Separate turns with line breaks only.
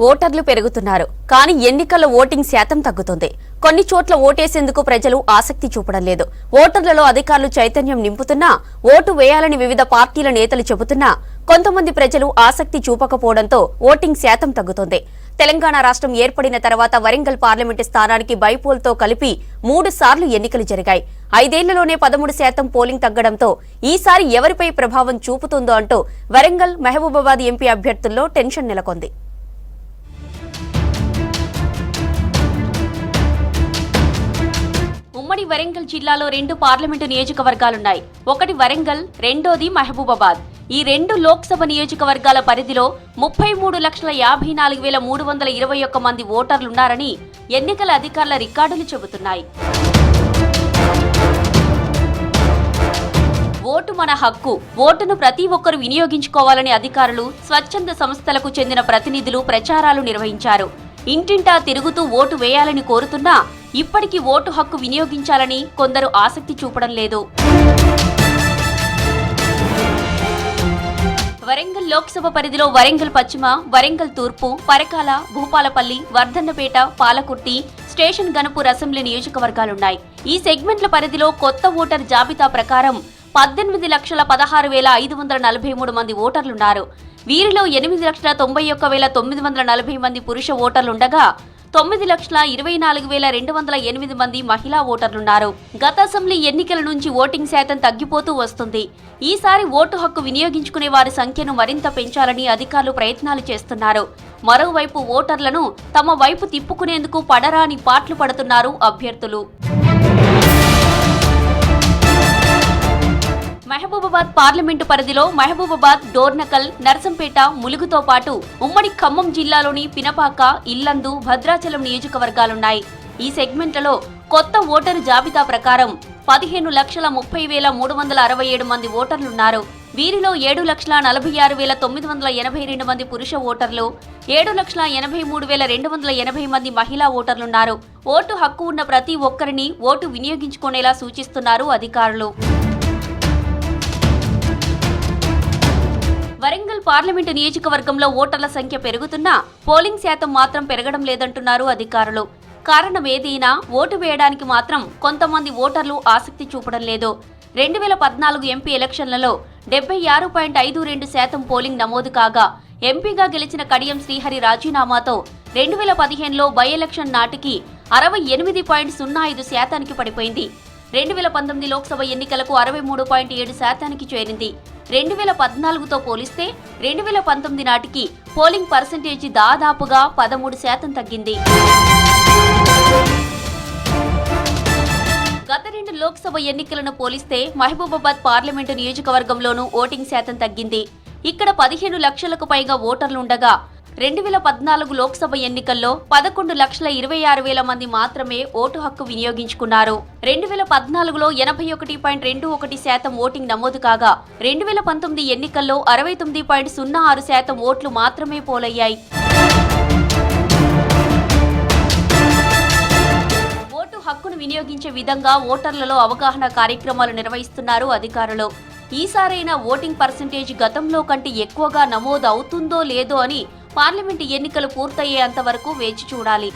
ఓటర్లు పెరుగుతున్నారు కానీ ఎన్నికల్లో ఓటింగ్ శాతం తగ్గుతుంది. కొన్ని చోట్ల ఓటేసేందుకు ప్రజలు ఆసక్తి చూపడం లేదు. ఓటర్లలో అధికారులు చైతన్యం నింపుతున్నా, ఓటు వేయాలని వివిధ పార్టీల నేతలు చెబుతున్నా కొంతమంది ప్రజలు ఆసక్తి చూపకపోవడంతో ఓటింగ్ శాతం తగ్గుతుంది. తెలంగాణ రాష్ట్రం ఏర్పడిన తర్వాత వరంగల్ పార్లమెంటు స్థానానికి బైపోల్తో కలిపి 3 సార్లు ఎన్నికలు జరిగాయి. 5 ఏళ్లలోనే 13% పోలింగ్ తగ్గడంతో ఈసారి ఎవరిపై ప్రభావం చూపుతుందో అంటూ వరంగల్, మహబూబాబాద్ ఎంపీ అభ్యర్థుల్లో టెన్షన్ నెలకొంది. ఉమ్మడి వరంగల్ జిల్లాలో 2 పార్లమెంటు నియోజకవర్గాలున్నాయి. ఒకటి వరంగల్, రెండోది మహబూబాబాద్. ఈ 2 లోక్సభ నియోజకవర్గాల పరిధిలో 33,54,321 మంది ఓటర్లున్నారని ఎన్నికల అధికారుల రికార్డులు చెబుతున్నాయి. ఓటు మన హక్కు, ఓటును ప్రతి ఒక్కరూ వినియోగించుకోవాలని అధికారులు, స్వచ్ఛంద సంస్థలకు చెందిన ప్రతినిధులు ప్రచారాలు నిర్వహించారు. ఇంటింటా తిరుగుతూ ఓటు వేయాలని కోరుతున్నా ఇప్పటికీ ఓటు హక్కు వినియోగించాలని కొందరు ఆసక్తి చూపడం లేదు. వరంగల్ లోక్సభ పరిధిలో వరంగల్ పశ్చిమ, వరంగల్ తూర్పు, పరకాల, భూపాలపల్లి, వర్ధన్నపేట, పాలకుర్తి, స్టేషన్ గణపూర్ అసెంబ్లీ నియోజకవర్గాలున్నాయి. ఈ సెగ్మెంట్ల పరిధిలో కొత్త ఓటర్ జాబితా ప్రకారం 18,16,543 మంది ఓటర్లున్నారు. వీరిలో 8,91,940 మంది పురుష ఓటర్లుండగా 9,24,208 మంది మహిళా ఓటర్లున్నారు. గత అసెంబ్లీ ఎన్నికల నుంచి ఓటింగ్ శాతం తగ్గిపోతూ వస్తుంది. ఈసారి ఓటు హక్కు వినియోగించుకునే వారి సంఖ్యను మరింత పెంచాలని అధికారులు ప్రయత్నాలు చేస్తున్నారు. మరోవైపు ఓటర్లను తమ వైపు తిప్పుకునేందుకు పడరాని పాట్లు పడుతున్నారు అభ్యర్థులు. మహబూబాబాద్ పార్లమెంటు పరిధిలో మహబూబాబాద్, డోర్నకల్, నర్సంపేట, ములుగుతో పాటు ఉమ్మడి ఖమ్మం జిల్లాలోని పినపాక, ఇల్లందు, భద్రాచలం నియోజకవర్గాలున్నాయి. ఈ సెగ్మెంట్లలో కొత్త ఓటరు జాబితా ప్రకారం 15,30,367 మంది ఓటర్లున్నారు. వీరిలో 7,46,982 మంది పురుష ఓటర్లు, 7,83,280 మంది మహిళా ఓటర్లున్నారు. ఓటు హక్కు ఉన్న ప్రతి ఒక్కరిని ఓటు వినియోగించుకునేలా సూచిస్తున్నారు అధికారులు. వరంగల్ పార్లమెంటు నియోజకవర్గంలో ఓటర్ల సంఖ్య పెరుగుతున్నా పోలింగ్ శాతం మాత్రం పెరగడం లేదంటున్నారు అధికారులు. కారణం ఏదైనా ఓటు వేయడానికి మాత్రం కొంతమంది ఓటర్లు ఆసక్తి చూపడం లేదు. 2014 ఎంపీ ఎలక్షన్లలో 76.52% పోలింగ్ నమోదు కాగా ఎంపీగా గెలిచిన కడియం శ్రీహరి రాజీనామాతో 2015లో బై ఎలక్షన్ నాటికి 68.05% పడిపోయింది. 2019 లోక్సభ ఎన్నికలకు 63.7% చేరింది. 2014తో పోలిస్తే 2019 నాటికి పోలింగ్ పర్సెంటేజీ దాదాపుగా 13% తగ్గింది. గత 2 లోక్సభ ఎన్నికలను పోలిస్తే మహబూబాబాద్ పార్లమెంటు నియోజకవర్గంలోనూ ఓటింగ్ శాతం తగ్గింది. ఇక్కడ 15 లక్షలకు పైగా ఓటర్లుండగా 2014 లోక్సభ ఎన్నికల్లో 11,26,000 మంది మాత్రమే ఓటు హక్కు వినియోగించుకున్నారు. 2014లో 81.21% ఓటింగ్ నమోదు కాగా 2019 ఎన్నికల్లో 69.06% ఓట్లు మాత్రమే పోలయ్యాయి. ఓటు హక్కును వినియోగించే విధంగా ఓటర్లలో అవగాహన కార్యక్రమాలు నిర్వహిస్తున్నారు అధికారులు. ఈసారైనా ఓటింగ్ పర్సెంటేజ్ గతంలో కంటే ఎక్కువగా నమోదు అవుతుందో లేదో అని పార్లమెంటు ఎన్నికలు పూర్తయ్యేంత వరకు వేచి చూడాలి.